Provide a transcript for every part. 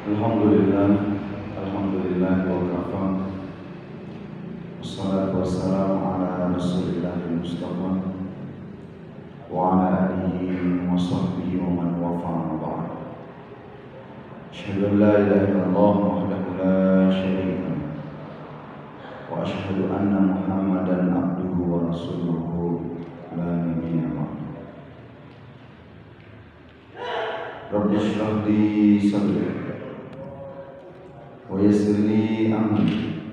Alhamdulillah, Alhamdulillah wa kafa. Wassalatu wassalamu ala Rasulillahil Mustafa wa ala alihi wa sahbihi wa man wafa ba'd. Asyhadu an la ilaha illallah wahdahu la syarika lah wa asyhadu anna Muhammadan abduhu wa rasuluhu la nabiyya ba'd. Rabbi shrah li sadri wa yassir li amri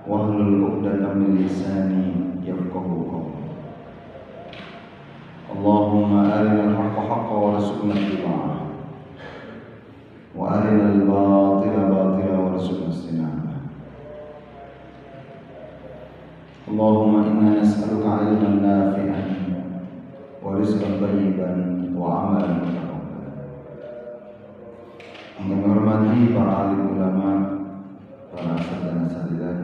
wahlul 'uqdatam min lisani yafqahu qawli. Allahumma arinal haqqa haqqan warzuqna ittiba'ah wa arinal batila batila warzuqna ijtinabah. Allahumma inna nas'aluka 'ilman nafi'an wa rizqan thayyiban wa 'amalan mutaqabbalan. Yang menghormati para alim ulama, para asatidz dan asatidzah,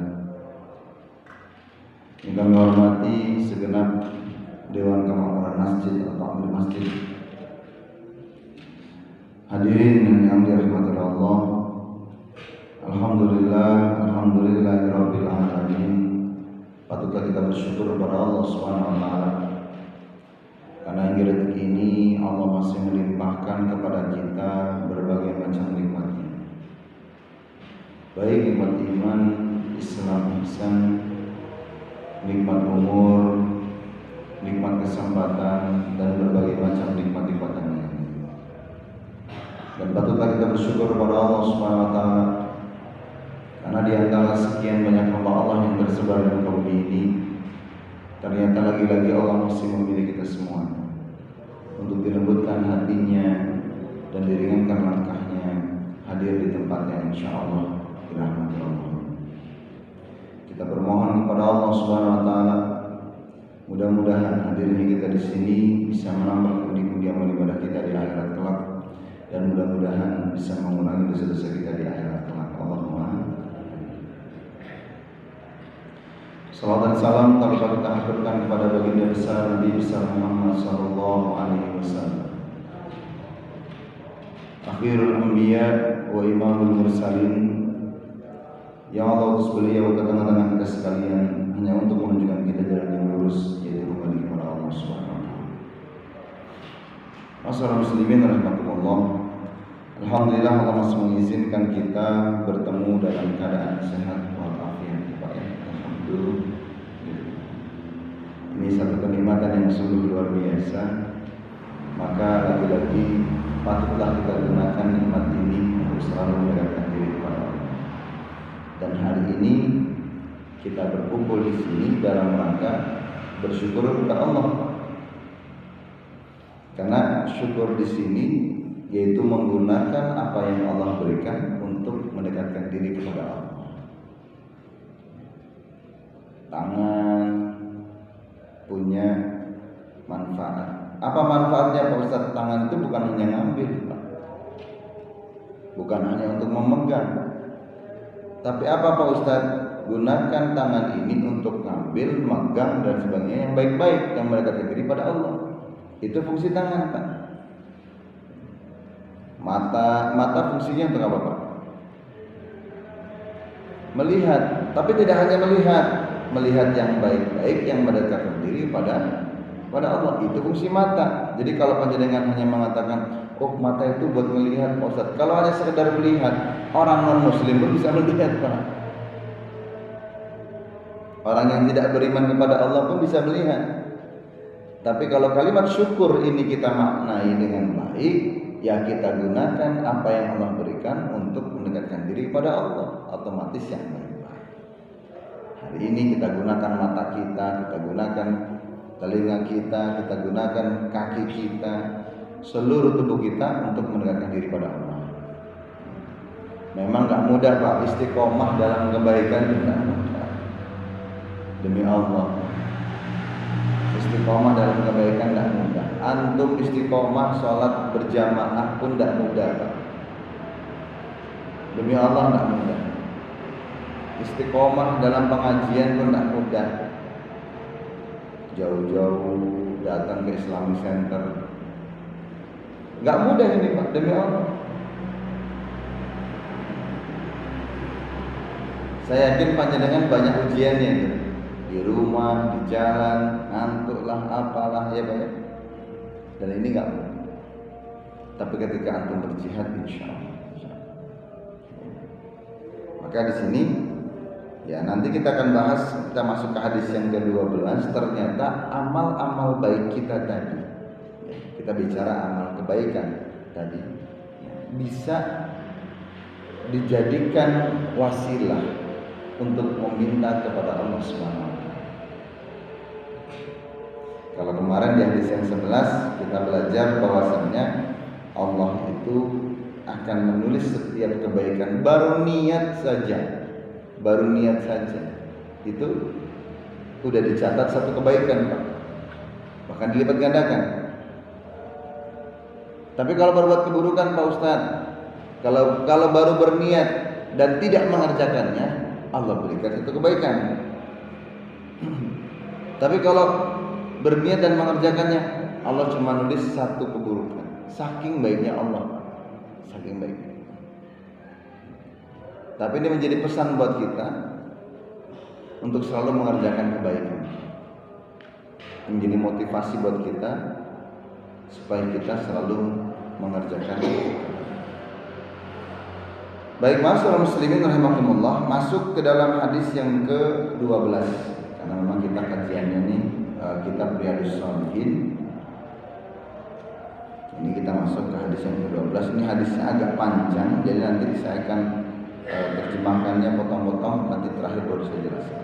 yang kami hormati segenap Dewan Kemakmuran Masjid atau Amir Masjid, hadirin yang dirahmati Allah. Alhamdulillah, alhamdulillahirabbil alamin. Patutlah kita bersyukur kepada Allah Subhanahu wa taala karena hingga detik ini Allah masih melimpahkan kepada kita berbagai macam nikmatnya, baik nikmat iman, Islam, ihsan, nikmat umur, nikmat kesempatan, dan berbagai macam nikmat-nikmat yang lain. Dan patutlah kita bersyukur kepada Allah Subhanahu wa taala karena di antara sekian banyak hamba Allah yang tersebar di muka bumi ini, ternyata lagi-lagi Allah masih memilih kita semua untuk dilembutkan hatinya dan diringankan langkahnya hadir di tempatnya insyaallah dirahmati Allah. Kita bermohon kepada Allah Subhanahu wa taala mudah-mudahan hadirnya kita di sini bisa menambah pundi-pundi amal ibadah kita di akhirat kelak, dan mudah-mudahan bisa mengurangi dosa-dosa kita di akhirat kelak. Allahumma salawat dan salam tanpa kita haturkan kepada baginda besar Nabi besar Muhammad sallallahu alaihi wasallam, akhirul anbiya wa imamul mursalin, yang Allah utus beliau ke tengah-tengah kita sekalian hanya untuk menunjukkan kita jalan yang lurus, yaitu kembali kepada Allah Subhanahu wa taala. Masyaallah muslimin rahimakumullah. Alhamdulillah Allah masih mengizinkan kita bertemu dalam keadaan sehat walafiat, Pak ya. Alhamdulillah. Ini satu kenikmatan yang sungguh luar biasa. Maka lagi-lagi patutlah kita gunakan nikmat ini untuk selalu mendekatkan diri kepada Allah. Dan hari ini kita berkumpul di sini dalam rangka bersyukur kepada Allah. Karena syukur di sini yaitu menggunakan apa yang Allah berikan untuk mendekatkan diri kepada Allah. Tangan punya manfaat. Apa manfaatnya Pak Ustaz? Tangan itu bukan hanya ngambil, Pak. Bukan hanya untuk memegang. Tapi apa Pak Ustaz? Gunakan tangan ini untuk ngambil, megang dan sebagainya yang baik-baik, yang mendekatkan diri pada Allah. Itu fungsi tangan, Pak. Mata fungsinya untuk apa, Pak? Melihat, tapi tidak hanya melihat yang baik-baik yang mendekatkan diri pada Allah. Itu fungsi mata. Jadi kalau panjenengan hanya mengatakan, oh mata itu buat melihat, Pak Ustaz. Kalau hanya sekedar melihat, orang non-muslim pun bisa melihat, Pak. Orang yang tidak beriman kepada Allah pun bisa melihat. Tapi kalau kalimat syukur ini kita maknai dengan baik, ya kita gunakan apa yang Allah berikan untuk mendekatkan diri kepada Allah, otomatis yang baik-baik. Hari ini kita gunakan mata kita gunakan telinga kita gunakan kaki kita, seluruh tubuh kita untuk mendekatkan diri pada Allah. Memang gak mudah Pak, istiqomah dalam kebaikan itu gak mudah. Demi Allah, istiqomah dalam kebaikan gak mudah. Antum istiqomah sholat berjamaah pun gak mudah Pak. Demi Allah gak mudah. Istiqomah dalam pengajian pun gak mudah. Jauh-jauh datang ke Islamic Center, gak mudah ini Pak, demi Allah. Saya yakin panjenengan banyak ujiannya itu. Di rumah, di jalan, ngantuk lah, apalah ya Pak ya. Dan ini enggak. Tapi ketika antum berjihad insya Allah. Maka di sini ya nanti kita akan bahas, kita masuk ke hadis yang ke-12. Ternyata amal-amal baik kita tadi, ya, kita bicara amal kebaikan tadi, ya, bisa dijadikan wasilah untuk meminta kepada Allah Subhanahu wa taala. Kalau kemarin di hadis yang 11 kita belajar bahwasannya Allah itu akan menulis setiap kebaikan baru niat saja itu udah dicatat satu kebaikan Pak, bahkan dilipat gandakan. Tapi kalau berbuat keburukan Pak Ustadz, kalau baru berniat dan tidak mengerjakannya, Allah berikan satu kebaikan. Tapi kalau berniat dan mengerjakannya, Allah cuma nulis satu keburukan. Saking baiknya Allah, saking baiknya. Tapi ini menjadi pesan buat kita untuk selalu mengerjakan kebaikan. Menjadi motivasi buat kita supaya kita selalu mengerjakan kebaikan. Baik, ma'asyiral muslimin rahimakumullah, masuk ke dalam hadis yang ke-12. Karena memang kita kajiannya ini kitab Riyadhus Shalihin. Ini kita masuk ke hadis yang ke-12. Ini hadisnya agak panjang, jadi nanti saya akan terjemahkannya potong-potong, nanti terakhir baru saya jelaskan.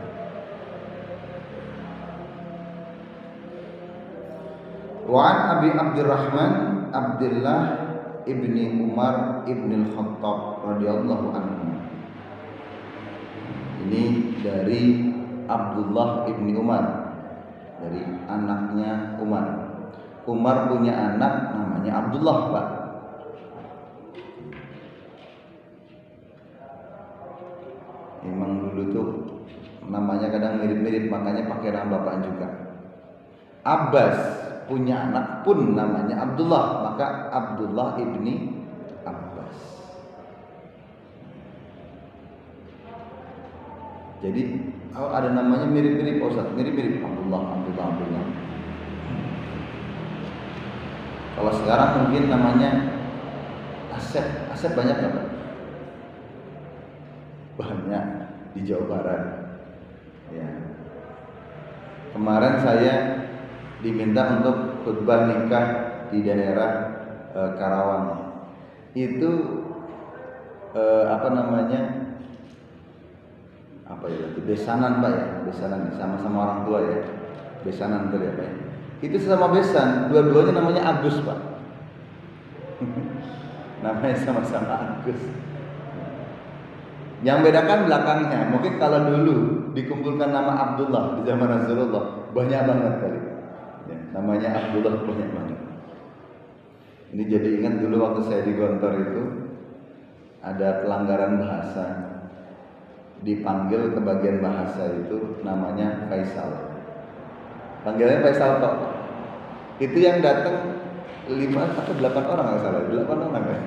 Wa'an Abi Abdurrahman Abdullah ibni Umar ibni Al-Khattab radhiyallahu anhu. Ini dari Abdullah ibni Umar, dari anaknya Umar. Umar punya anak namanya Abdullah Pak. Memang dulu tuh namanya kadang mirip-mirip, makanya pakai nama bapak juga. Abbas punya anak pun namanya Abdullah, maka Abdullah ibni Abbas. Jadi ada namanya mirip-mirip Ustaz, mirip-mirip Abdullah. Kalau sekarang mungkin namanya Asep banyak kan? Banyak di Jawa Barat. Ya. Kemarin saya diminta untuk khutbah nikah di daerah Karawang. Itu besanan Pak ya, besanan sama-sama orang tua ya. Besanan itu ya Pak ya. Itu sesama besan, dua-duanya namanya Agus Pak. Namanya sama-sama Agus. Yang bedakan belakangnya. Mungkin kalau dulu dikumpulkan nama Abdullah di zaman Rasulullah, banyak banget kali. Ya, namanya Abdullah banyak banget. Ini jadi ingat dulu waktu saya di Gontor itu ada pelanggaran bahasa. Dipanggil ke bagian bahasa itu namanya Faisal. Panggilannya Faisal Tok. Itu yang datang 5 atau 8 orang nggak salah, 8 orang kan?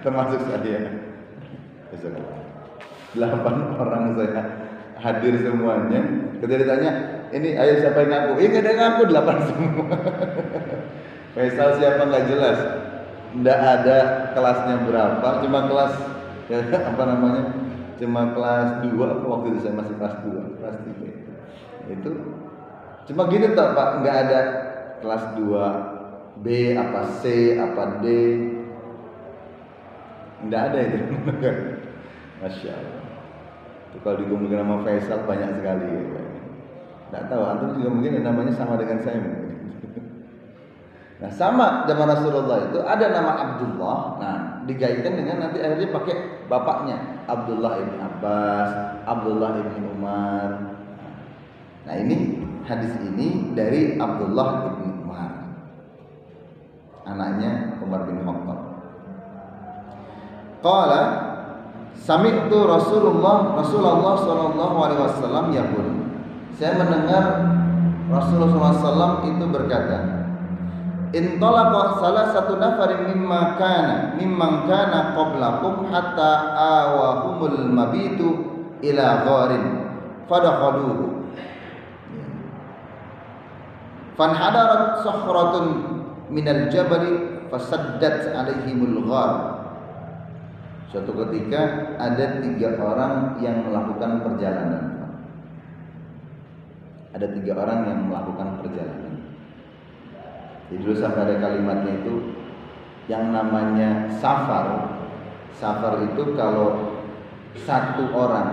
Termasuk saya. 8 orang saya hadir semuanya. Ketika ditanya, ini ayo siapa yang ngaku? Ini ada yang ngaku 8 semua. Faisal siapa nggak jelas. Nggak ada kelasnya berapa, cuma kelas cuma kelas 2. Waktu itu saya masih kelas 2, kelas 3 itu cuma gitu toh Pak, nggak ada kelas 2 B apa C apa D, nggak ada itu. Masya Allah. Itu kalau dikumpulkan nama Faisal banyak sekali ya. Nggak tahu, antum juga mungkin namanya sama dengan saya mungkin. Nah sama zaman Rasulullah itu ada nama Abdullah. Nah digaitkan dengan nanti akhirnya pakai bapaknya, Abdullah ibn Abbas, Abdullah ibn Umar. Nah ini hadis ini dari Abdullah ibn Umar, anaknya Umar bin Khattab. Qala sami'tu Rasulullah sallallahu alaihi wasallam yaqul. Saya mendengar Rasulullah SAW itu berkata, intalaqa salah satu nafarin mimman kana qablakum hatta awahumul mabitu ila gharin fadakhaluhu fanhadarat sakhratun minal jabali fasaddat alaihimul ghar. Suatu ketika ada 3 orang yang melakukan perjalanan. Ada 3 orang yang melakukan perjalanan. Jadi dulu sampai ada kalimatnya itu yang namanya safar. Safar itu kalau 1 orang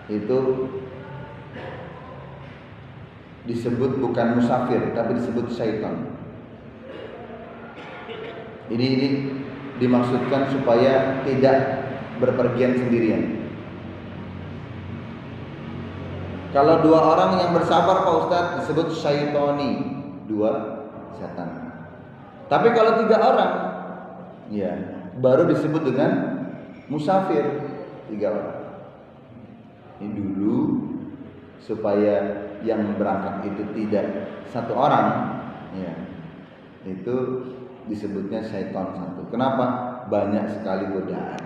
itu disebut bukan musafir tapi disebut syaitan. Ini dimaksudkan supaya tidak berpergian sendirian. Kalau 2 orang yang bersafar Pak Ustadz disebut syaitoni, 2 setan. Tapi kalau 3 orang, ya baru disebut dengan musafir, 3 orang. Ini dulu supaya yang berangkat itu tidak 1 orang, ya itu disebutnya syaitan 1. Kenapa? Banyak sekali godaan.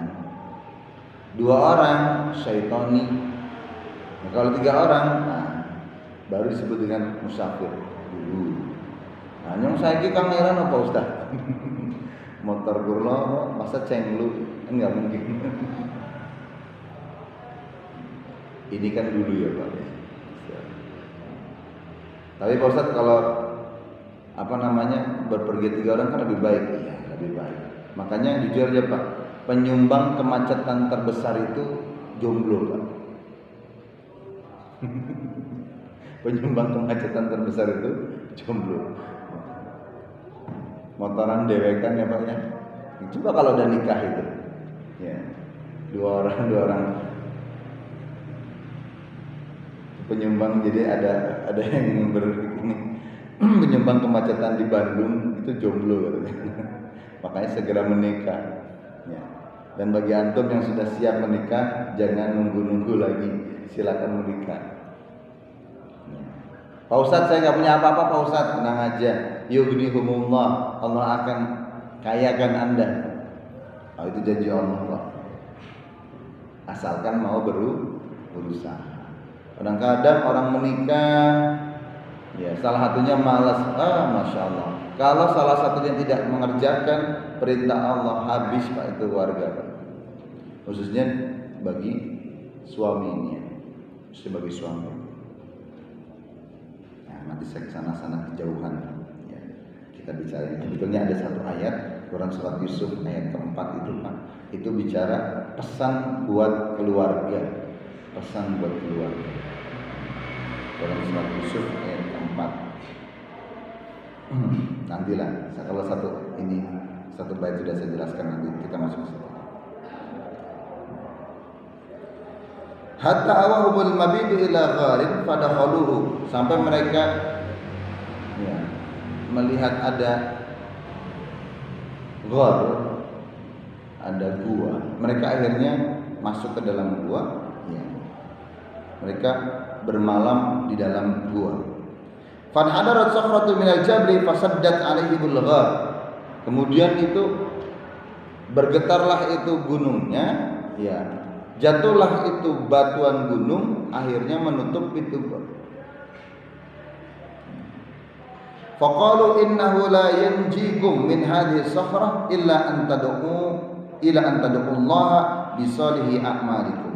2 orang syaitoni. Nah, kalau 3 orang, baru disebut dengan musafir dulu. Nah, nyong saiki kang heran apa Ustaz? Motor gurlo masa cenglu? Enggak mungkin. Ini kan dulu ya Pak. Tapi Pak Ustaz kalau berpergi 3 orang kan lebih baik. Iya, lebih baik. Makanya jujur aja Pak, penyumbang kemacetan terbesar itu jomblo Pak. Penyumbang kemacetan terbesar itu jomblo. Motoran dewekan ya Pak ya. Coba kalau udah nikah itu, ya 2 orang penyumbang. Jadi ada yang penyumbang kemacetan di Bandung itu jomblo katanya. Makanya segera menikah. Ya. Dan bagi antum yang sudah siap menikah, jangan nunggu-nunggu lagi, silakan menikah. Ya. Pak Ustadz saya nggak punya apa-apa Pak Ustadz, tenang aja. Yughnihumullah, Allah akan kayakan Anda. Itu janji Allah Pak. Asalkan mau berusaha. Kadang-kadang orang menikah, ya salah satunya malas. Masya Allah. Kalau salah satunya tidak mengerjakan perintah Allah, habis Pak itu warga Pak. Khususnya bagi suaminya, sebagai suami. Nah, nanti saya kesana-sana kejauhan. Ya, kita bicara. Sebetulnya ada 1 ayat Quran surat Yusuf ayat keempat itu Pak. Itu bicara pesan buat keluarga. Pesan buat keluarga. Quran surat Yusuf ayat keempat. Nantilah kalau satu bait sudah saya jelaskan, nanti kita masuk ke situ. Hatta awahumul mabidu ila gharin fadakhaluhu, sampai mereka melihat ada ghar, ada gua. Mereka akhirnya masuk ke dalam gua. Mereka bermalam di dalam gua. Fanhadarat sakhratu minal jabli fasaddat alaihimul ghar. Kemudian itu bergetarlah itu gunungnya, jatuhlah itu batuan gunung, akhirnya menutup pintu gua. Faqalu innahu la yanjikum min hadhihi sakhrah illa an tad'u Allah bi salihi a'malikum.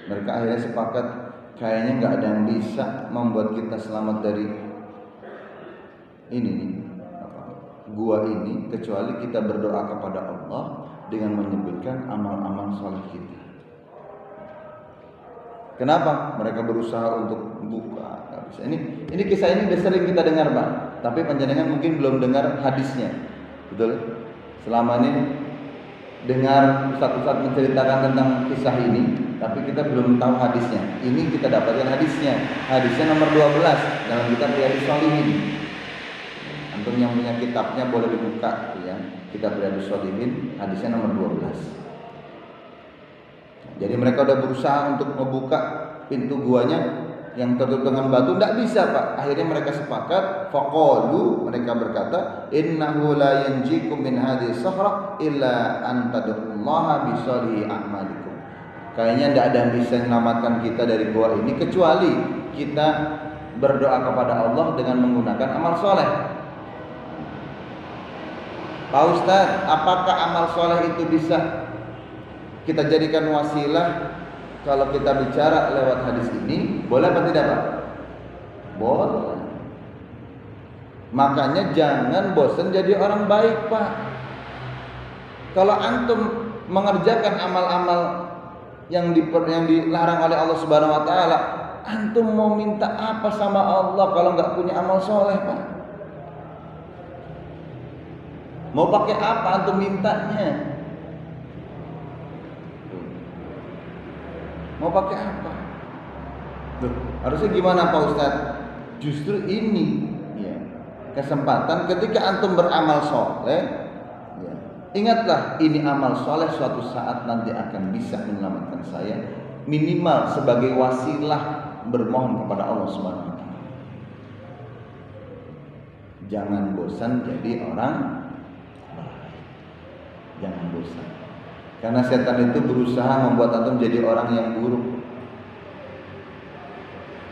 Mereka akhirnya sepakat, kayaknya nggak ada yang bisa membuat kita selamat dari gua ini kecuali kita berdoa kepada Allah dengan menyebutkan amal-amal saleh kita. Kenapa? Mereka berusaha untuk buka. Gak bisa. Ini kisah ini udah sering kita dengar Pak, tapi panjenengan mungkin belum dengar hadisnya, betul? Selama ini dengar Ustaz-Ustaz menceritakan tentang kisah ini, tapi kita belum tahu hadisnya. Ini kita dapatkan hadisnya. Hadisnya nomor 12 dalam kitab Riyadhus Shalihin. Antum yang punya kitabnya boleh dibuka ya. Kitab Riyadhus Shalihin, hadisnya nomor 12. Jadi mereka udah berusaha untuk membuka pintu guanya, yang tertutup dengan batu, tidak bisa Pak. Akhirnya mereka sepakat, faqalu, mereka berkata, innahu la yanjikum min hadhihi sahra illa an tad'ullaha bi shalihi a'malikum. Kayaknya tidak ada yang bisa menyelamatkan kita dari gua ini kecuali kita berdoa kepada Allah dengan menggunakan amal soleh. Pak Ustadz, apakah amal soleh itu bisa kita jadikan wasilah kalau kita bicara lewat hadis ini? Boleh apa tidak Pak? Boleh. Makanya jangan bosan jadi orang baik Pak. Kalau antum mengerjakan amal-amal yang dilarang oleh Allah Subhanahu Wa Taala, antum mau minta apa sama Allah kalau nggak punya amal soleh Pak? Mau pakai apa antum mintanya? Mau pakai apa? Loh, harusnya gimana Pak Ustadz? Justru ini ya, kesempatan ketika antum beramal soleh ya, ingatlah ini amal soleh suatu saat nanti akan bisa menyelamatkan saya, minimal sebagai wasilah bermohon kepada Allah Subhanahu wa taala. Jangan bosan jadi orang baik. Jangan bosan. Karena setan itu berusaha membuat antum jadi orang yang buruk.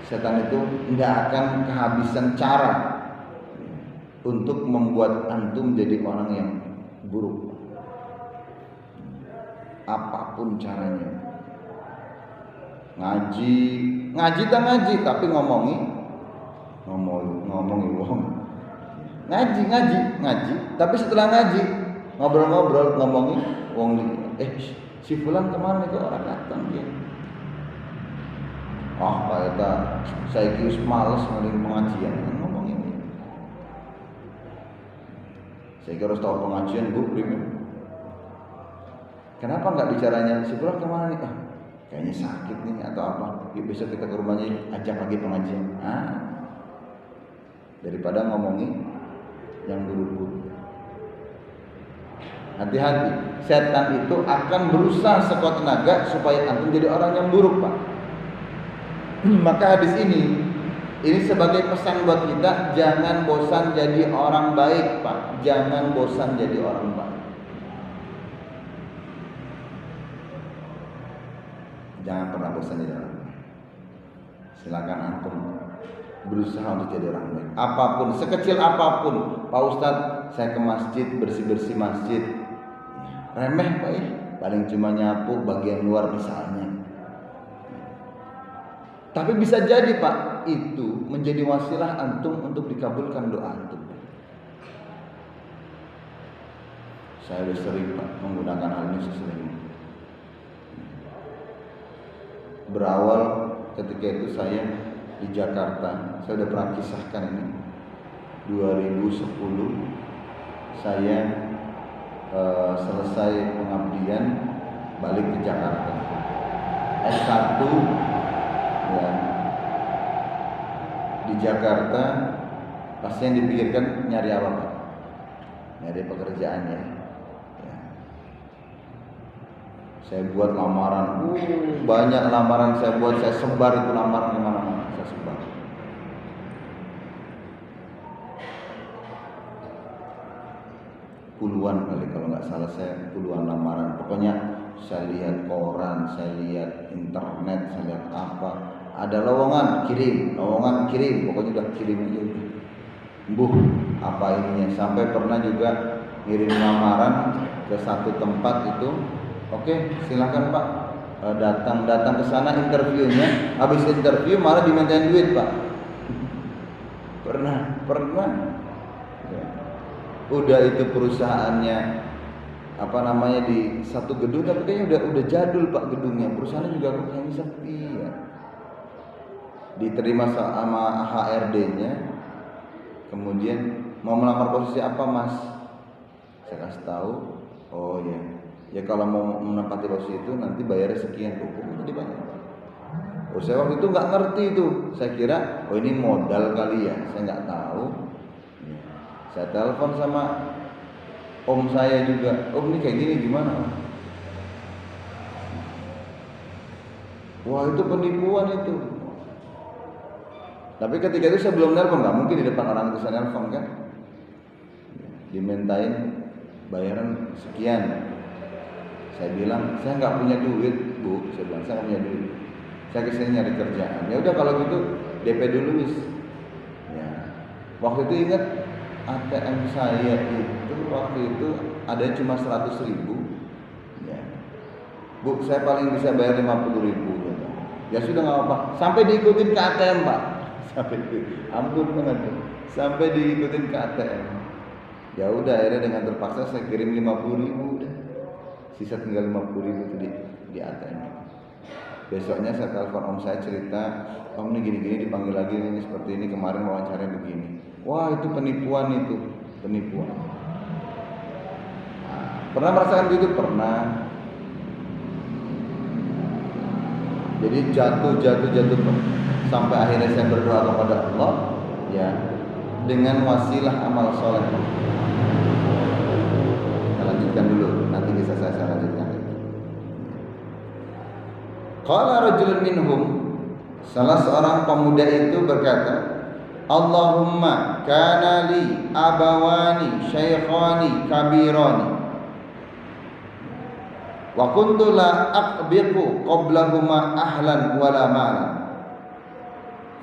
Setan itu tidak akan kehabisan cara untuk membuat antum jadi orang yang buruk. Apapun caranya. Ngaji tak ngaji tapi ngomongin wong. Ngaji, tapi setelah ngaji ngobrol-ngobrol ngomongin wong. Si fulan kemana itu orang datang dia. Pak eta saya kira males mending pengajian ngomong ini. Saya kira harus tahu pengajian Bu. Kenapa enggak bicaranya si fulan kemana nih? Kayaknya sakit nih atau apa? Yuk besok kita ke rumahnya ajak lagi pengajian. Daripada ngomongin yang buruk-buruk. Hati-hati, setan itu akan berusaha sekuat tenaga supaya antum jadi orang yang buruk Pak. Maka hadis ini sebagai pesan buat kita, jangan bosan jadi orang baik Pak. Jangan bosan jadi orang baik. Jangan pernah bosan jadi orang baik. Silakan antum berusaha untuk jadi orang baik. Apapun, sekecil apapun. Pak Ustadz, saya ke masjid, bersih-bersih masjid. Remeh Pak ya, paling cuma nyapu bagian luar misalnya. Tapi bisa jadi Pak, itu menjadi wasilah antum untuk dikabulkan doa antum. Saya sudah sering Pak menggunakan hal ini sesering. Berawal ketika itu saya di Jakarta, saya sudah pernah kisahkan ini. 2010 saya selesai pengabdian balik ke Jakarta. S1 ya, di Jakarta pasti yang dipikirkan nyari apa Pak? Nyari pekerjaan ya. Saya buat lamaran, banyak lamaran saya buat, saya sebar itu lamaran kemana-mana, saya sebar. Puluhan kali kalau nggak salah saya puluhan lamaran. Pokoknya saya lihat koran, saya lihat internet, saya lihat apa. Ada lowongan kirim, pokoknya udah kirim aja. Apa ininya? Sampai pernah juga ngirim lamaran ke satu tempat itu. Oke, silakan Pak. Datang ke sana interviewnya. Habis interview malah dimintain duit Pak. Pernah. Udah itu perusahaannya di satu gedung, tapi kayaknya udah jadul Pak gedungnya. Perusahaannya juga kayaknya sepi ya. Diterima sama HRD-nya. Kemudian mau melamar posisi apa Mas? Saya kasih tahu. Oh ya. Ya kalau mau menempati posisi itu nanti bayarnya sekian, hukum itu dibayar. Saya waktu itu nggak ngerti itu. Saya kira ini modal kali ya. Saya nggak tahu. Saya telepon sama om saya juga. Om ini kayak gini gimana? Wah itu penipuan itu. Tapi ketika itu saya belum nelpon, nggak mungkin di depan orang itu saya nelpon kan. Dimintain bayaran sekian. Saya bilang saya nggak punya duit bu, saya bilang saya nggak punya duit. Saya kesini nyari kerjaan. Ya udah kalau gitu DP dulu wis. Ya. Waktu itu ingat ATM saya itu waktu itu ada cuma 100.000. Ya. Bu, saya paling bisa bayar 50.000. Gitu. Ya sudah nggak apa-apa. Sampai diikutin ke ATM pak. Sampai ampun banget. Sampai diikutin ke ATM. Ya udah akhirnya dengan terpaksa saya kirim 50.000 udah. Sisa tinggal 50.000 itu di ATM. Besoknya saya telepon om saya cerita, om ini gini-gini dipanggil lagi ini seperti ini kemarin wawancaranya begini. Wah itu penipuan itu, penipuan. Nah, pernah merasakan gitu? Pernah. Jadi jatuh sampai akhirnya saya berdoa kepada Allah, ya dengan wasilah amal soleh. Kita lanjutkan dulu, nanti bisa saya lanjutkan. Qala rajulun minhum, salah seorang pemuda itu berkata, Allahumma kana li abawani shaykhani kabirani wa kuntu la aqbiqu qablahuma ahlan wala malan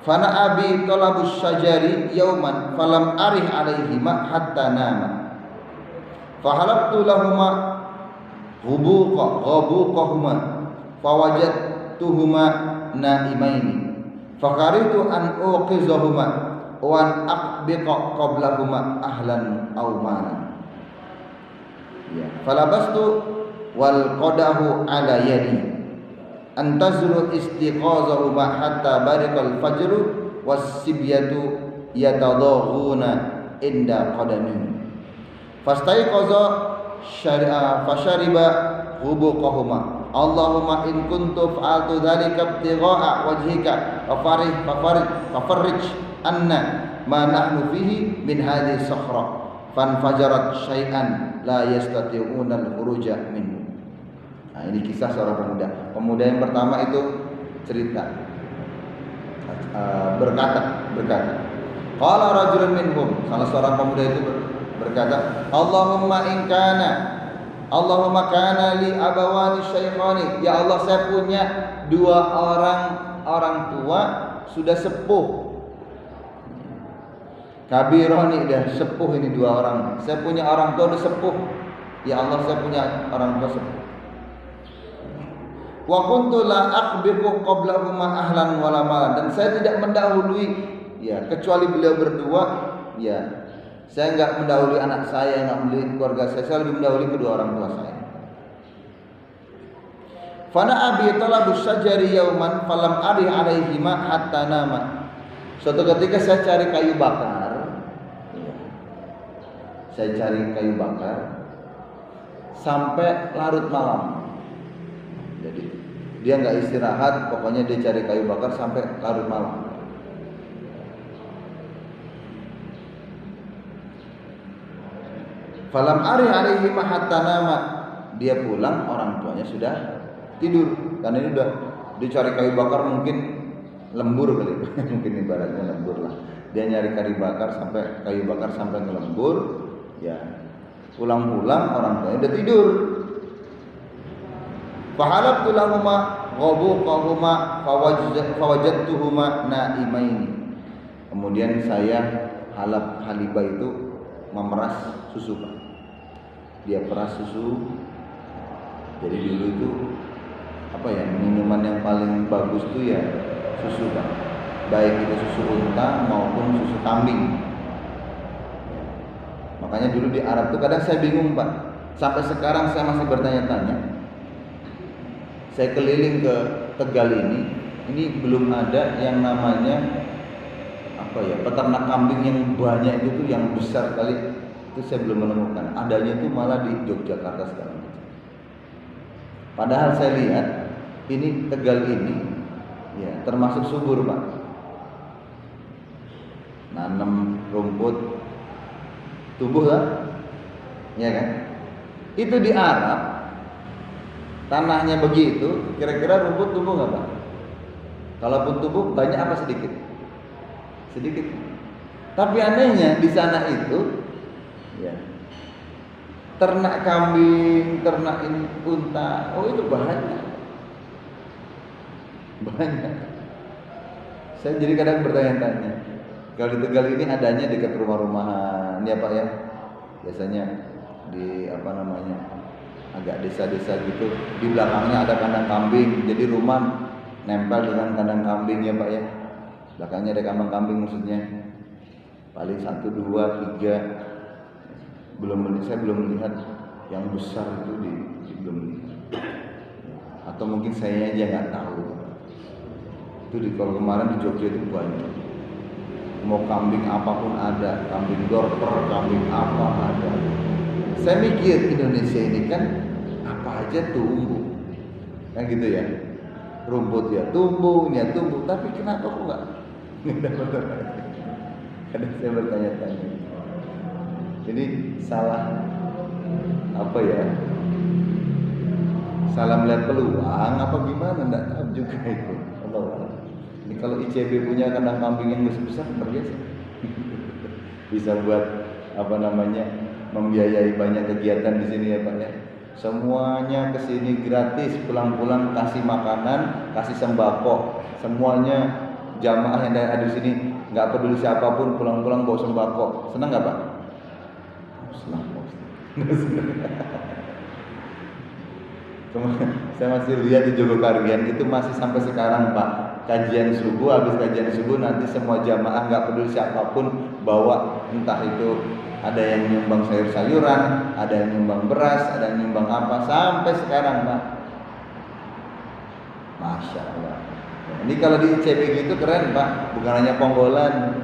fana abi talabus syajari yauman falam arih alaihima hatta nama fahalabtu lahuma ghabuqahuma fawajadtuhuma naimaini fakaritu an uqizahuma wa an aqbiqa qablahuma ahlan aw malan ya falabastu wal qadahu ala yadi antazru istiqazahuma hatta barikal fajru was sibyatu yatadaghuna inda qadami fastaiqaza fashariba hubuqahuma Allahumma in kuntu fa'altu dzalika ibtigha'a wajhika fafarrij anna ma nahnu fihi min hadhihi sakhra fanfajarat syai'an la yastati'una al-khuruja minhu. Nah, ini kisah seorang pemuda. Pemuda yang pertama itu cerita berkata qala rajulun minhum, salah seorang pemuda itu berkata, Allahumma kana li abawani syaikhani, ya Allah saya punya dua orang tua sudah sepuh. Kabironi dah sepuh ini dua orang. Saya punya orang tua sudah sepuh. Ya Allah saya punya orang tua sepuh. Wa kuntu la aqbiqu qablahuma ahlan wala malan, dan saya tidak mendahului ya kecuali beliau berdua ya. Saya enggak mendahului anak saya, enggak mendahului keluarga saya lebih mendahului kedua orang tua saya. Fana abi talabus syajari yauman falam arih alaihima hatta nama. Suatu ketika saya cari kayu bakar. Saya cari kayu bakar sampai larut malam. Jadi dia enggak istirahat, pokoknya dia cari kayu bakar sampai larut malam. Falam arih alaihi hatta nama. Dia pulang, orang tuanya sudah tidur. Karena ini udah dicari kayu bakar mungkin lembur kali. Mungkin ibaratnya lembur lah. Dia nyari kayu bakar sampai ngelembur. Ya. Pulang-pulang orang tuanya udah tidur. Fahalabtu lahuma ghabuqahuma fawajadtuhuma naimaini. Kemudian saya halibah itu memeras susu Pak. Dia peras susu. Jadi dulu itu minuman yang paling bagus itu ya susu Pak. Baik itu susu unta maupun susu kambing. Makanya dulu di Arab itu kadang saya bingung Pak. Sampai sekarang saya masih bertanya-tanya. Saya keliling ke Tegal ini belum ada yang namanya peternak kambing yang banyak itu tuh yang besar kali itu saya belum menemukan. Adanya itu malah di Yogyakarta sekarang. Padahal saya lihat ini Tegal ini ya termasuk subur Pak. Nanam rumput tumbuh lah, ya kan? Itu di Arab tanahnya begitu, kira-kira rumput tumbuh nggak Pak? Kalaupun tumbuh banyak apa sedikit? sedikit. Tapi anehnya di sana itu, ya, ternak kambing, ternak ini unta, oh itu banyak. Saya jadi kadang bertanya-tanya, kalau di Tegal ini adanya dekat rumah-rumahan, ya Pak ya, biasanya di agak desa-desa gitu, di belakangnya ada kandang kambing, jadi rumah nempel dengan kandang kambing ya Pak ya, belakangnya ada kandang kambing maksudnya, paling 1, 2, 3, saya belum melihat yang besar itu belum melihat, atau mungkin saya aja nggak tahu. Itu kalau kemarin di Jogja itu banyak, mau kambing apapun ada, kambing dorper, kambing apa ada. Saya mikir Indonesia ini kan apa aja tumbuh, kan gitu ya, rumput ya tumbuh, tapi kenapa kok nggak dapat? Kadang saya bertanya-tanya, ini salah apa ya? Salah melihat peluang apa gimana? Nggak tahu juga itu. Allah. Ini kalau ICB punya kandang kambing yang besar luar biasa. Bisa buat membiayai banyak kegiatan di sini ya Pak ya. Semuanya ke sini gratis, pulang-pulang kasih makanan, kasih sembako. Semuanya jamaah yang ada di sini, nggak peduli siapapun, pulang-pulang bawa sembako. Senang nggak Pak? Senang. Saya masih lihat di Jogokarian itu masih sampai sekarang Pak, kajian subuh, habis kajian subuh nanti semua jamaah nggak peduli siapapun bawa, entah itu ada yang nyumbang sayur-sayuran, ada yang nyumbang beras, ada yang nyumbang apa, sampai sekarang Pak. Masya Allah. Ini kalau di ICB gitu keren Pak, bukan hanya ponggolan.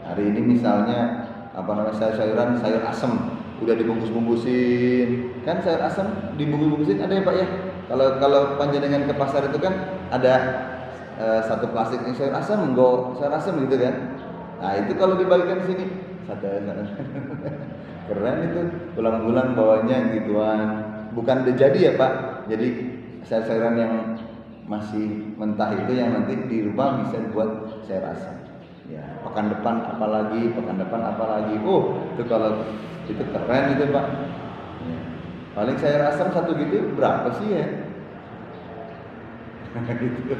Hari ini misalnya sayur-sayuran, sayur asem udah dibungkus-bungkusin, kan sayur asam dibungkus-bungkusin ada ya Pak ya. Kalau panjenengan ke pasar itu kan ada satu plastik yang sayur asam, sayur asam gitu kan. Nah itu kalau dibagikan di sini, keren itu, pulang-pulang bawanya gituan, bukan udah jadi ya Pak. Jadi sayur-sayuran yang masih mentah itu yang nanti di rumah bisa buat sayur asam. Ya, pekan depan apalagi. Oh, itu kalau itu keren itu Pak. Ya. Paling sayur asam satu gitu berapa sih ya? Gitu.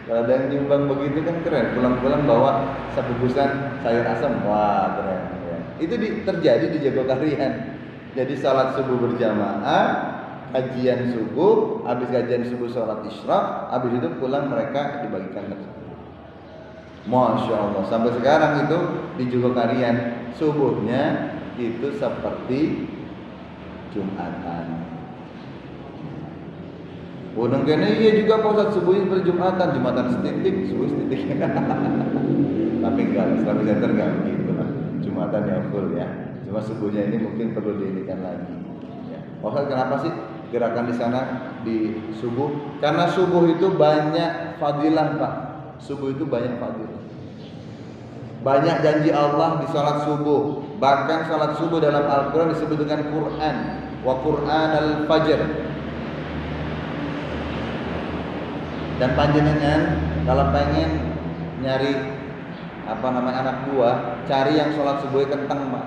Kalau ada yang nyumbang begitu kan keren. Pulang-pulang bawa sebungkusan sayur asam, wah keren. Ya. Itu terjadi di Jogokarian. Jadi salat subuh berjamaah, kajian subuh, habis kajian subuh sholat isyraq, habis itu pulang mereka dibagikan tersebut. Masya Allah, sampai sekarang itu di Jogokarian subuhnya itu seperti Jumatan. Gunung kene iya juga Pak Ustaz, subuhnya seperti Jumatan setitik, subuh setitik. Tapi enggak, Islamic Center enggak begitu lah. Jumatan yang full ya. Cuma subuhnya ini mungkin perlu diindikan lagi. Ya. Pak Ustaz, kenapa sih gerakan di sana di subuh? Karena subuh itu banyak fadilah Pak. Subuh itu banyak fadilah. Banyak janji Allah di salat subuh. Bahkan salat subuh dalam Al-Quran disebut dengan Quran. Wa Quran al-Fajr. Dan panjenengan kalau pengen nyari anak buah, cari yang salat subuh kentang Pak.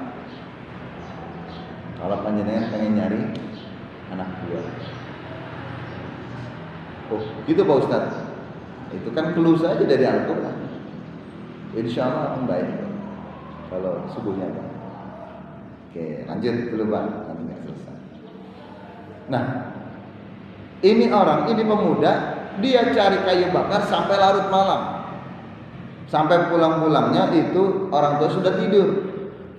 Kalau panjenengan pengen nyari anak buah. Oh, gitu Pak Ustaz. Itu kan clue saja dari Al-Quran. Insya Allah akan baik kalau subuhnya Pak. Oke, lanjut dulu Pak, nanti nggak selesai. Nah, ini pemuda, dia cari kayu bakar sampai larut malam. Sampai pulang-pulangnya itu orang tua sudah tidur.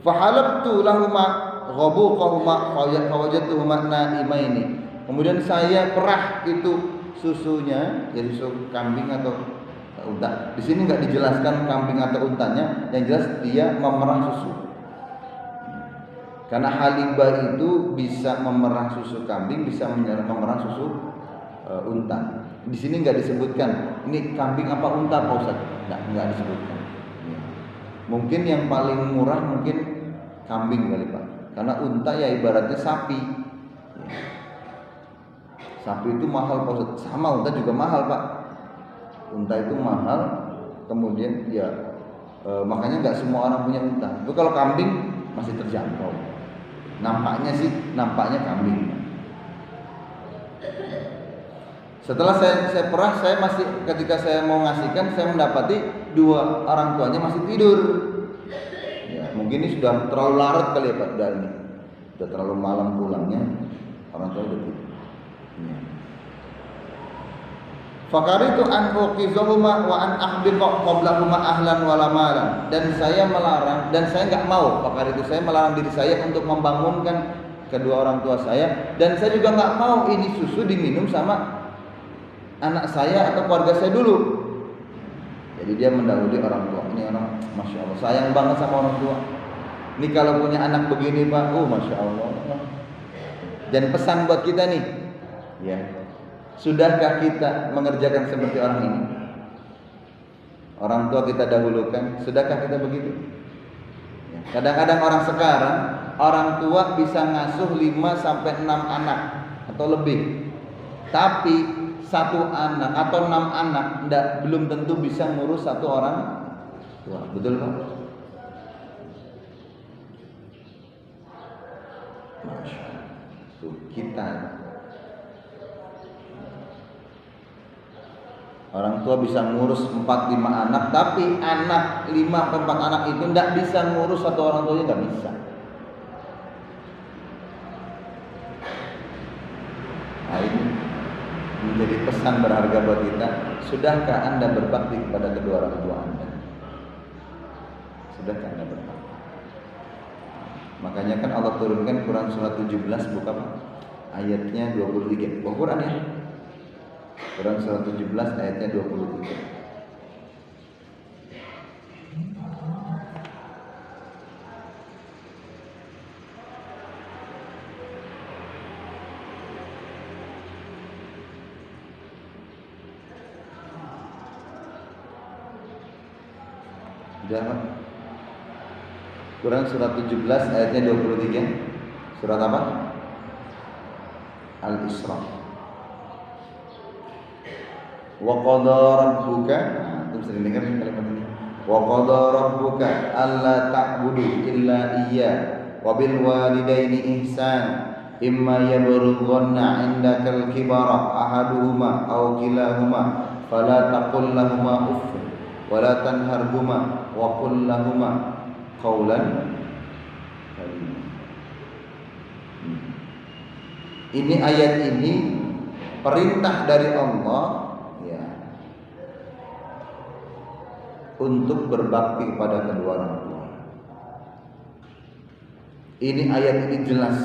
Fahalabtu lahuma ghabuqahuma fawajadtuhuma naimaini. Kemudian saya perah itu susunya, jadi susu kambing atau unta. Di sini nggak dijelaskan kambing atau untanya, yang jelas dia memerah susu. Karena halibah itu bisa memerah susu kambing, bisa memerah susu unta. Di sini nggak disebutkan ini kambing apa unta Pak Ustaz, nggak disebutkan. Mungkin yang paling murah mungkin kambing kali Pak, karena unta ya ibaratnya sapi. Sapi itu mahal Pak Ustaz, sama unta juga mahal Pak. Unta itu mahal, kemudian ya makanya nggak semua orang punya unta. Itu kalau kambing masih terjangkau. Nampaknya kambing. Setelah saya perah, saya masih ketika saya mau ngasihkan, saya mendapati dua orang tuanya masih tidur. Ya, mungkin ini sudah terlalu larut kali ya Pak, sudah terlalu malam pulangnya, orang tua udah tidur. Ya. Fakaritu an uqizahuma wa an ahbiqa qablahuma ahlan wala malan. Dan saya melarang, dan saya enggak mau, fakaritu saya melarang diri saya untuk membangunkan kedua orang tua saya, dan saya juga enggak mau ini susu diminum sama anak saya atau keluarga saya dulu. Jadi dia mendahului orang tua. Ini orang, masya Allah, sayang banget sama orang tua. Ini kalau punya anak begini Pak, masya Allah. Dan pesan buat kita nih, ya. Sudahkah kita mengerjakan seperti orang ini? Orang tua kita dahulukan. Sudahkah kita begitu? Ya. Kadang-kadang orang sekarang, orang tua bisa ngasuh 5-6 anak atau lebih. Tapi 1 anak atau 6 anak belum tentu bisa ngurus 1 orang tua. Betul Pak? Masya Allah. Tuh, kita orang tua bisa ngurus 4-5 anak, tapi anak 5-4 anak itu tidak bisa ngurus 1 orang tuanya, tidak bisa. Nah, ini menjadi pesan berharga buat kita. Sudahkah Anda berbakti kepada kedua orang tua Anda? Sudahkah Anda berbakti? Makanya kan Allah turunkan Quran surat 17 buka Pak? Ayatnya 23. Buka Quran ya? Quran surat 17 ayatnya 23. Sudah Pak? Quran surat 17 ayatnya 23. Surat apa? Al-Isra. Wa qada rabbuka, itu sering dengar kalimat ini. Wa qada rabbuka alla ta'budu illa iyyah wa bil walidaini ihsan imma yablughanna 'indakal kibara ahaduhuma aw kilahuma fala taqul lahumā uff wa la tanharhuma wa qul lahumā qawlan karima. Ini ayat ini perintah dari Allah untuk berbakti kepada kedua orang tua. Ini ayat ini jelas.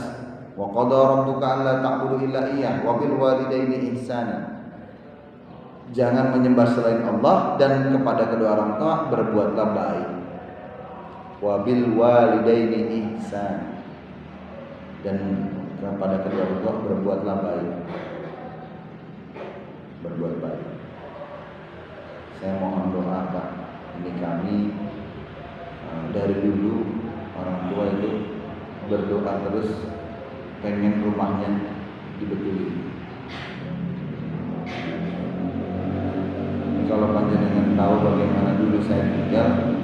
Wa qada rabbuka alla ta'budu illa iyyah wa bil walidaini ihsana. Jangan menyembah selain Allah dan kepada kedua orang tua berbuatlah baik. Wa bil walidaini ihsana. Dan kepada kedua orang tua berbuatlah baik. Berbuat baik. Saya mohon doa Pak. Ini kami dari dulu orang tua itu berdoa terus pengen rumahnya dibetulin. Kalau panjenengan tahu bagaimana dulu saya tinggal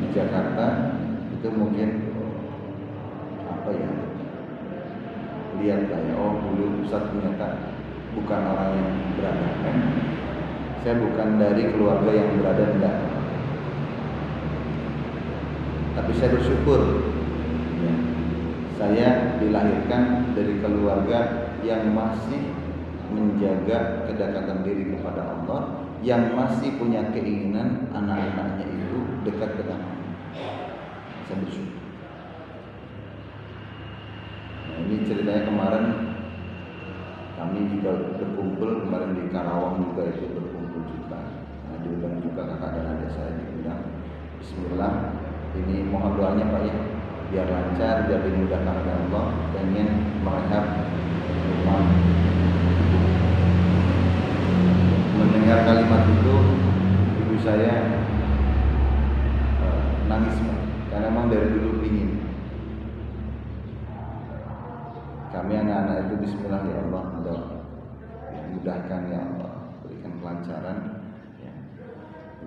di Jakarta, itu mungkin apa ya? Lihatlah ya, dulu Ustaz ternyata bukan orang yang berada. Saya bukan dari keluarga yang berada, enggak. Tapi saya bersyukur ya, saya dilahirkan dari keluarga yang masih menjaga kedekatan diri kepada Allah, yang masih punya keinginan anak-anaknya itu dekat dengan Allah. Saya bersyukur. Nah, ini ceritanya kemarin kami juga berkumpul, kemarin di Karawang juga itu berkumpul juga. Nah, diundang juga kakak dan adik saya diundang. Bismillah. Ini mohon doanya Pak ya, biar lancar, biar dimudahkan oleh Allah. Dan ingin merehab rumah. Mendengar kalimat itu, ibu saya nangis Pak, karena memang dari dulu ingin. Kami anak-anak itu Bismillah ya Allah, mudahkan ya Allah, berikan kelancaran. Ya.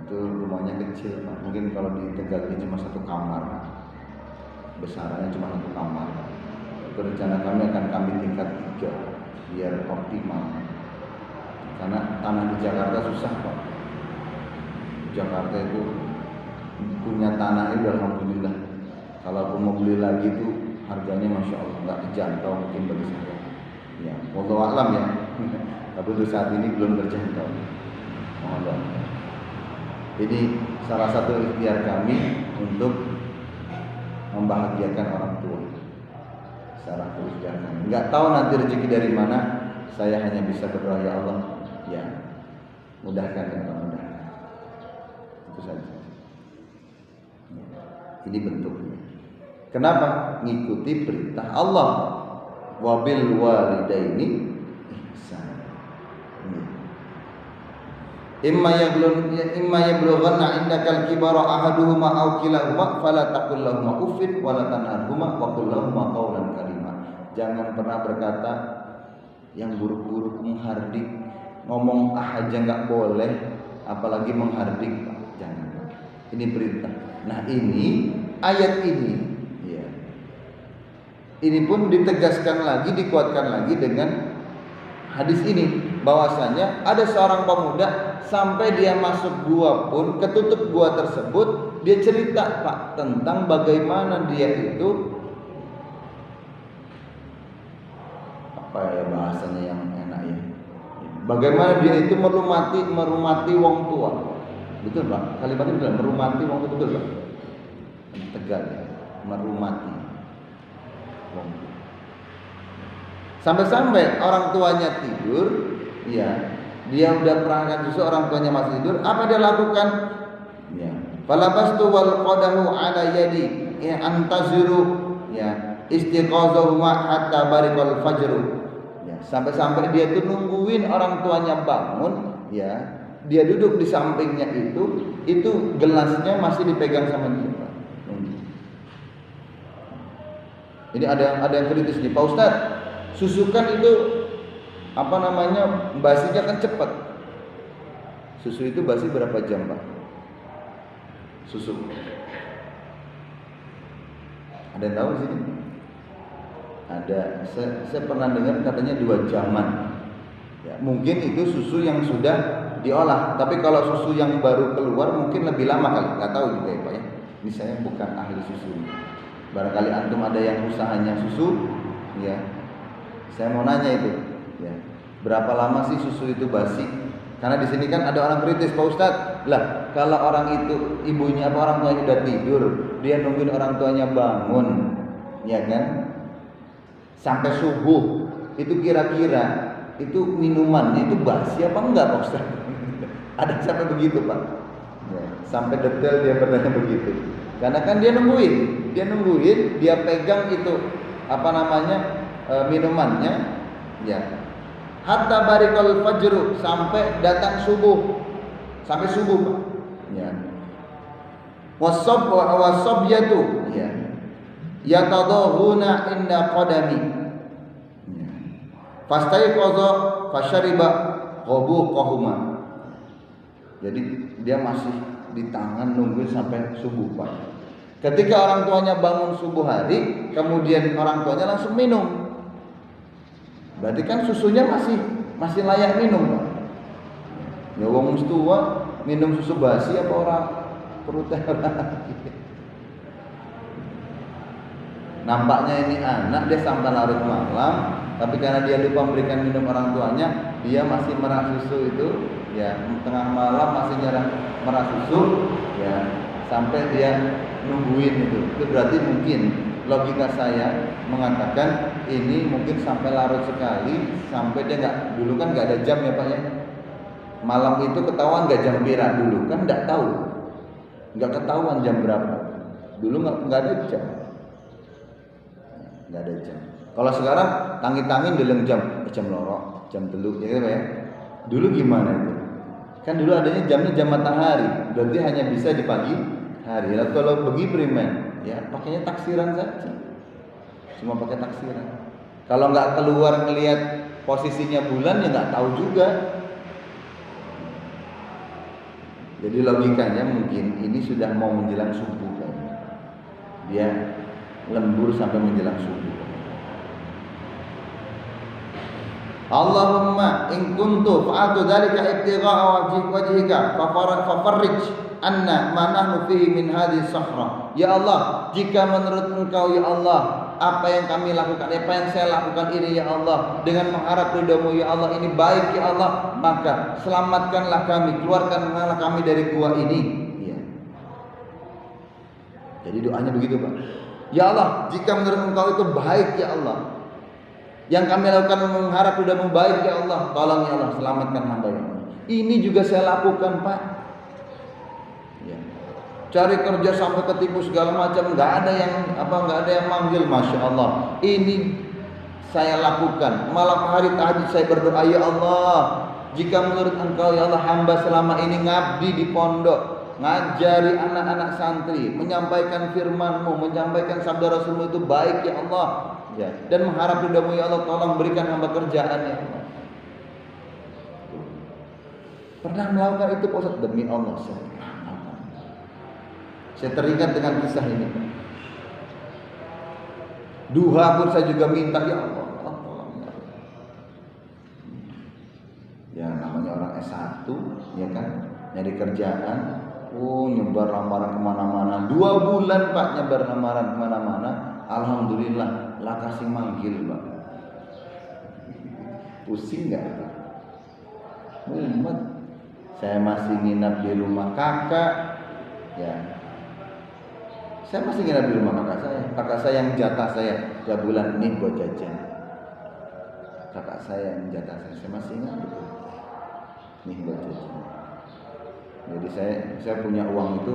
Itu rumahnya kecil Pak. Mungkin kalau di Tegal ini cuma 1 kamar, besarannya cuma 1 kamar. Itu rencana kami akan kami tingkat 3 biar optimal. Karena tanah di Jakarta susah Pak. Jakarta itu punya tanah itu alhamdulillah. Kalau aku mau beli lagi itu harganya masya Allah nggak terjangkau mungkin bagi saya. Ya, wallahu a'lam ya. Tapi untuk saat ini belum terjangkau. Mohon doa. Ini salah satu ikhtiar kami untuk membahagiakan orang tua. Salah satu ikhtiar kami. Nggak tahu nanti rezeki dari mana. Saya hanya bisa berdoa ya Allah, ya mudahkan ya Allah, mudahkan. Itu saja. Ini bentuknya. Kenapa? Ngikuti perintah Allah. Wabil walidaini ihsan. Imma yablughanna indakal kibara ahaduhuma aw kilahuma fala taqul lahumā uffin wa la tanharhumā wa qul lahumā qawlan karīmā. Jangan pernah berkata yang buruk-buruk, menghardik, ngomong aja nggak boleh, apalagi menghardik, jangan. Ini perintah. Nah ini ayat ini, ya. Ini pun ditegaskan lagi, dikuatkan lagi dengan hadis ini, bahwasanya ada seorang pemuda sampai dia masuk gua pun, ketutup gua tersebut, dia cerita Pak tentang bagaimana dia itu apa ya bahasanya yang enak ya. Bagaimana dia itu merumati wong tua. Betul Pak? Kalimatnya betul, merumati wong tua, betul Pak? Tegal ya, merumati wong tua. Sampai-sampai orang tuanya tidur, ya, dia udah perahkan susu, orang tuanya masih tidur, apa dia lakukan? Ya, falabastu wal qadahu ala yadi, ya antaziru, ya, istiqazahuma hatta barikal fajru. Ya, sampai-sampai dia tuh nungguin orang tuanya bangun, ya. Dia duduk di sampingnya itu gelasnya masih dipegang sama dia. Ini ada yang kritis nih, Pak Ustadz. Susukan itu apa namanya, basinya kan cepat. Susu itu basi berapa jam Pak? Susu. Ada yang tahu di sini? Ada. Saya pernah dengar katanya 2 jaman. Ya, mungkin itu susu yang sudah diolah. Tapi kalau susu yang baru keluar mungkin lebih lama kali. Nggak tahu juga ya Pak ya. Ini saya bukan ahli susu. Barangkali antum ada yang usahanya susu, ya. Saya mau nanya itu, ya. Berapa lama sih susu itu basi? Karena di sini kan ada orang kritis, Pak Ustadz. Lah, kalau orang itu ibunya apa orang tuanya udah tidur, dia nungguin orang tuanya bangun, ya kan? Sampai subuh. Itu kira-kira itu minumannya itu basi apa enggak, Pak Ustadz? Ada sampai begitu, Pak. Ya, sampai detail dia bertanya begitu. Karena kan dia nungguin, dia pegang itu apa namanya? Minumannya, ya. Hatta barikal fajru, sampai datang subuh. Sampai subuh, Pak. Ya. Wasabyatu, ya. Yatadahuna inda qadami. Ya. Fastaiqadha fashariba qabuqahuma. Jadi dia masih di tangan nungguin sampai subuh, Pak. Ketika orang tuanya bangun subuh hari, kemudian orang tuanya langsung minum. Berarti kan susunya masih layak minum, Pak. Ya wong tua minum susu basi apa orang perutnya lagi. Nampaknya ini anak dia sampai larut malam, tapi karena dia lupa memberikan minum orang tuanya, dia masih merah susu itu, ya tengah malam masih merah susu, ya sampai dia nungguin itu. Itu berarti mungkin logika saya mengatakan ini mungkin sampai larut sekali, sampai dia dulu kan nggak ada jam ya Pak ya. Malam itu ketahuan nggak jam berapa dulu kan nggak tahu, nggak ketahuan jam berapa. Dulu nggak ada jam, nggak ada jam. Kalau sekarang tangi-tangi deleng jam lorok, jam teluk ya Pak ya. Dulu gimana itu? Kan dulu adanya jamnya jam matahari, berarti hanya bisa di pagi hari. Lalu kalau pergi primen, ya pakainya taksiran saja, cuma pakai taksiran. Kalau nggak keluar ngelihat posisinya bulan ya nggak tahu juga. Jadi logikanya mungkin ini sudah mau menjelang subuh kan. Dia lembur sampai menjelang subuh. Allahumma in kuntu fa'altu dzalika ibtigha'a wajhika fafarrij anna ma nahnu fihi min hadhihi sahra. Ya Allah, jika menurut Engkau ya Allah, apa yang kami lakukan, apa yang saya lakukan ini ya Allah, dengan mengharap ridha-Mu ya Allah, ini baik ya Allah, maka selamatkanlah kami, keluarkanlah kami dari gua ini. Ya. Jadi doanya begitu, Pak. Ya Allah, jika menurut Engkau itu baik ya Allah, yang kami lakukan mengharap ridha-Mu baik ya Allah, tolong ya Allah, selamatkan hamba ya Allah. Ini juga saya lakukan, Pak. Ya. Cari kerja sampai ketipu segala macam, nggak ada yang manggil, masya Allah. Ini saya lakukan. Malam hari tahajud saya berdoa, ya Allah, jika menurut Engkau ya Allah, hamba selama ini ngabdi di pondok, ngajari anak-anak santri, menyampaikan firman-Mu, menyampaikan sabda Rasul-Mu itu baik ya Allah, ya, dan mengharap ridha-Mu ya Allah, tolong berikan hamba kerjaan ya Allah. Pernah melakukan itu Pak Ustaz? Demi Allah saya teringat dengan kisah ini. Duha pun saya juga minta, ya Allah, tolong ya Allah. Ya namanya orang S1 ya kan, nyari kerjaan, nyebar lamaran kemana-mana. 2 bulan Pak nyebar lamaran kemana-mana. Alhamdulillah lah kasih manggil Pak. Pusing nggak Pak? Mumet. Saya masih nginap di rumah kakak, ya. Saya masih nginap di rumah kakak saya yang jatah saya tiap bulan ini buat jajan. Kakak saya yang jatah saya masih ingat betul. Nih buat jajan. Jadi saya punya uang itu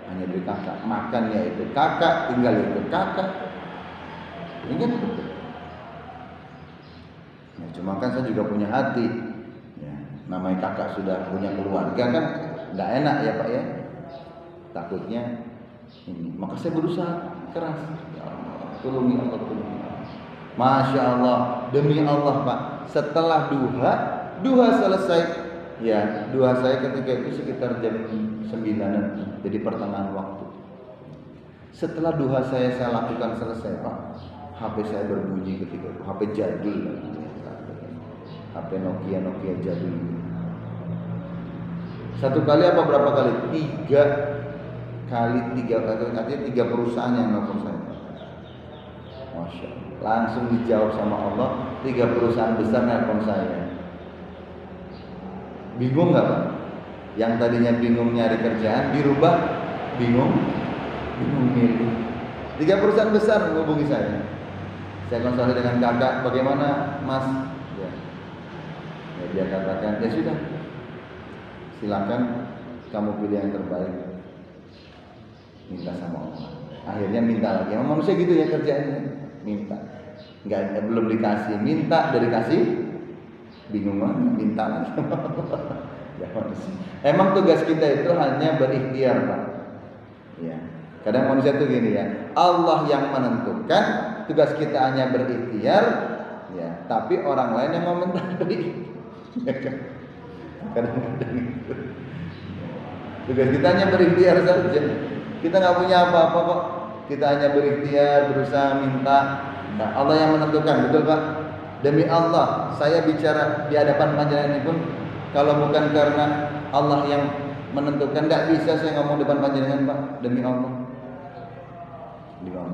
hanya beli kakak, makannya itu kakak, tinggal itu kakak. Ingat betul. Ya, cuma kan saya juga punya hati. Ya, namanya kakak sudah punya keluarga kan, nggak enak ya Pak ya. Takutnya ini, maka saya berusaha keras. Ya Allah, tolong ya Allah, tolong. Masya Allah, demi Allah Pak. Setelah duha selesai, ya duha saya ketika itu sekitar jam 9-an, jadi pertengahan waktu. Setelah duha saya lakukan selesai Pak, HP saya berbunyi ketika itu, HP jadul, HP Nokia jadul. Satu kali apa berapa kali? 3 artinya 3 perusahaan yang nelfon saya. Masya Allah, langsung dijawab sama Allah. 3 perusahaan besar nelfon saya. Bingung nggak Pak? Yang tadinya bingung nyari kerjaan dirubah bingung milih. 3 perusahaan besar menghubungi saya. Saya konsultasi dengan kakak, bagaimana Mas? Ya dia katakan, ya sudah, silakan kamu pilih yang terbaik. Minta sama Allah. Akhirnya minta lagi. Emang manusia gitu ya kerjaannya, minta. Belum dikasih, minta, udah dikasih, bingung banget, minta lagi sama Allah. Ya manusia. Emang tugas kita itu hanya berikhtiar Pak. Ya. Kadang manusia itu gini ya, Allah yang menentukan, tugas kita hanya berikhtiar, ya. Tapi orang lain yang mengomentari. Kadang-kadang gitu. Tugas kita hanya berikhtiar saja. Kita nggak punya apa-apa kok. Kita hanya berikhtiar, berusaha minta. Nah, Allah yang menentukan, betul Pak? Demi Allah, saya bicara di hadapan panjenengan ini pun, kalau bukan karena Allah yang menentukan, nggak bisa saya ngomong depan panjenengan Pak. Demi Allah.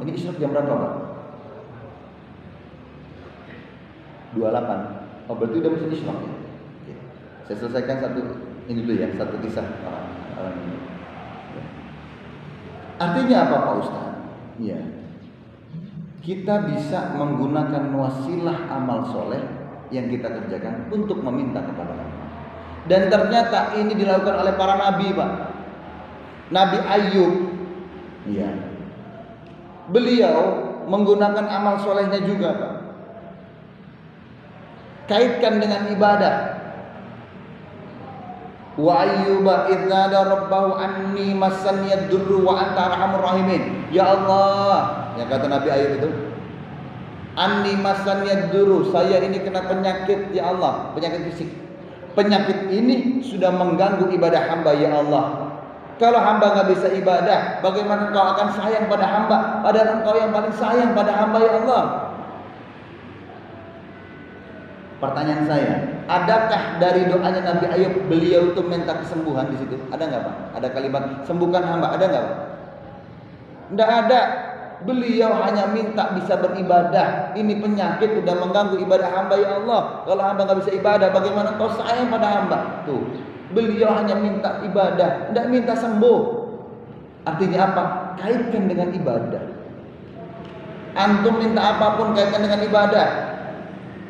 Ini isyraq jam berapa Pak? 28. Oh berarti udah masuk isyraq ya? Oke. Saya selesaikan ini dulu ya, satu kisah orang ini. Artinya apa Pak Ustaz? Ya, kita bisa menggunakan wasilah amal soleh yang kita kerjakan untuk meminta kepada Allah. Dan ternyata ini dilakukan oleh para nabi Pak. Nabi Ayub, ya, beliau menggunakan amal solehnya juga Pak. Kaitkan dengan ibadah. Wa ayyuba idzada rabbahu anni massaniya durru wa anta arhamur rahimin. Ya Allah, yang kata Nabi Ayub itu, anni massaniya durru, saya ini kena penyakit ya Allah, penyakit fisik. Penyakit ini sudah mengganggu ibadah hamba ya Allah. Kalau hamba nggak bisa ibadah, bagaimana engkau akan sayang pada hamba? Padahal engkau yang paling sayang pada hamba ya Allah. Pertanyaan saya, adakah dari doanya Nabi Ayub beliau itu minta kesembuhan di situ? Ada nggak Pak? Ada kalimat sembuhkan hamba, ada nggak Pak? Tidak ada. Beliau hanya minta bisa beribadah. Ini penyakit sudah mengganggu ibadah hamba ya Allah. Kalau hamba nggak bisa ibadah, bagaimana kau sayang pada hamba? Tuh, beliau hanya minta ibadah, tidak minta sembuh. Artinya apa? Kaitkan dengan ibadah. Antum minta apapun kaitkan dengan ibadah.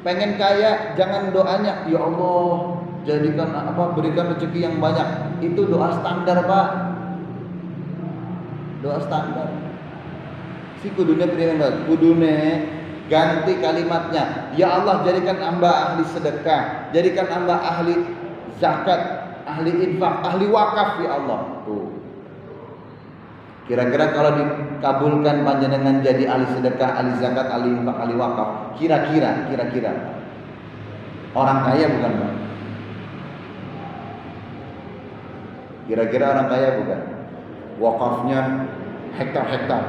Pengen kaya, jangan doanya ya Allah jadikan berikan rezeki yang banyak. Itu doa standar Pak. Doa standar. Si kudune priyen kudune ganti kalimatnya. Ya Allah jadikan hamba ahli sedekah, jadikan hamba ahli zakat, ahli infak, ahli wakaf ya Allah. Tuh. Kira-kira kalau dikabulkan panjenengan jadi ahli sedekah, ahli zakat, ahli infak, ahli wakaf, kira-kira orang kaya bukan Pak? Kira-kira orang kaya bukan? Wakafnya hektar-hektar.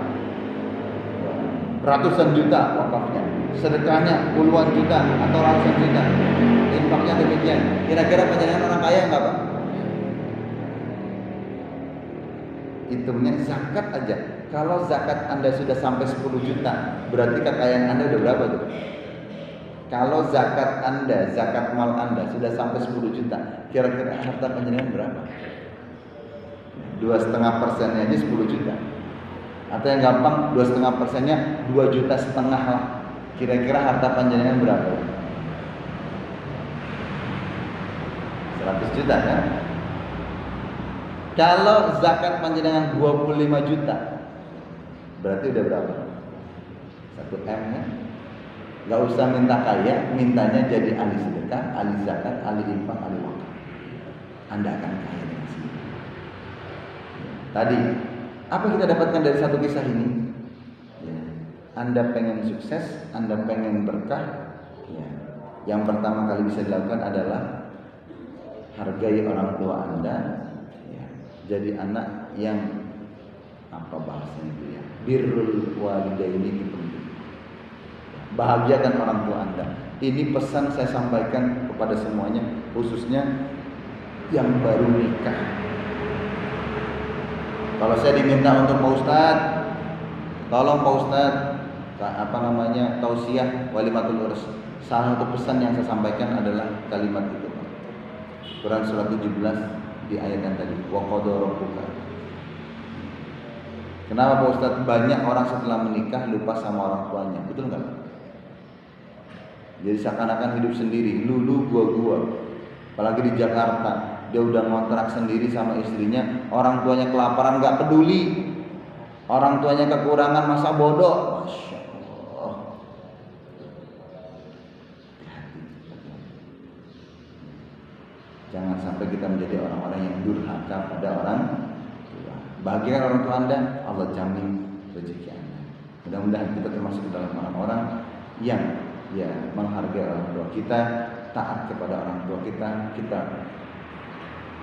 Ratusan juta wakafnya, sedekahnya puluhan juta atau ratusan juta, infaknya demikian. Kira-kira panjenengan orang kaya enggak Pak? Hitungnya zakat aja. Kalau zakat Anda sudah sampai 10 juta, berarti kekayaan Anda udah berapa tuh? Kalau zakat Anda, zakat mal Anda sudah sampai 10 juta, kira-kira harta panjenengan berapa? 2,5% aja 10 juta. Atau yang gampang 2,5%-nya 2,5 juta lah. Kira-kira harta panjenengan berapa? 100 juta kan? Kalau zakat panjenengan 25 juta, berarti udah berapa? 1 M ya? Gak usah minta kaya, mintanya jadi ahli sedekah, ahli zakat, ahli infak, ahli wakaf. Anda akan kaya dengan sendiri. Tadi apa kita dapatkan dari satu kisah ini? Ya. Anda pengen sukses, Anda pengen berkah, ya. Yang pertama kali bisa dilakukan adalah hargai orang tua Anda, ya. Jadi anak yang apa bahasanya itu ya? Birrul walidaini itu penting. Bahagiakan orang tua Anda. Ini pesan saya sampaikan kepada semuanya, khususnya yang baru nikah. Kalau saya diminta untuk Pak Ustadz, tolong Pak Ustadz, tausiah walimatul urus. Salah satu pesan yang saya sampaikan adalah kalimat itu. Quran surat 17 di ayat yang tadi. Wa qadara rabbuka. Kenapa Pak Ustadz banyak orang setelah menikah lupa sama orang tuanya? Betul nggak? Jadi seakan-akan hidup sendiri, lulu gua. Apalagi di Jakarta. Dia udah ngontrak sendiri sama istrinya, orang tuanya kelaparan nggak peduli, orang tuanya kekurangan masa bodoh, masya Allah. Jangan sampai kita menjadi orang-orang yang durhaka pada orang tua. Bahagiakan orang tua Anda, Allah jamin rezeki Anda. Mudah-mudahan kita termasuk dalam orang-orang yang menghargai orang tua kita, taat kepada orang tua kita,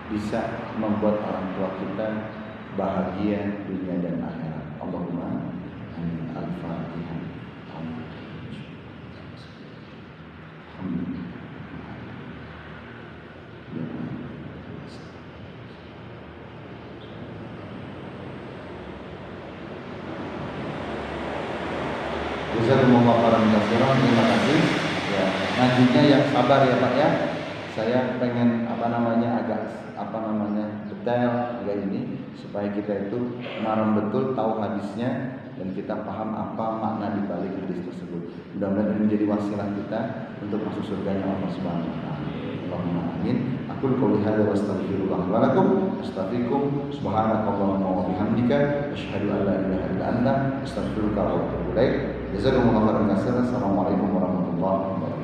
bisa membuat orang tua kita bahagia dunia dan akhirat. Allahumma amin. Al-Fatihah. Amin. Jazakumullah khairan katsiran. Terima kasih. Ya, ngajinya yang sabar ya Pak ya. Saya pengen agak detail agak ini supaya kita itu maram betul tahu hadisnya dan kita paham apa makna di balik hadis tersebut. Mudah-mudahan ini menjadi wasilah kita untuk masuk surganya Allah Subhanahu wa taala. Allahumma amin. Aqul qouli hadza wa astaghfirullah wa lakum. Astaghfirukum subhanakallahumma wa bihamdika asyhadu an la ilaha illa anta astaghfiruka wa atubu ilaik. Jazakumullahu khairan katsiran. Assalamualaikum warahmatullahi wabarakatuh.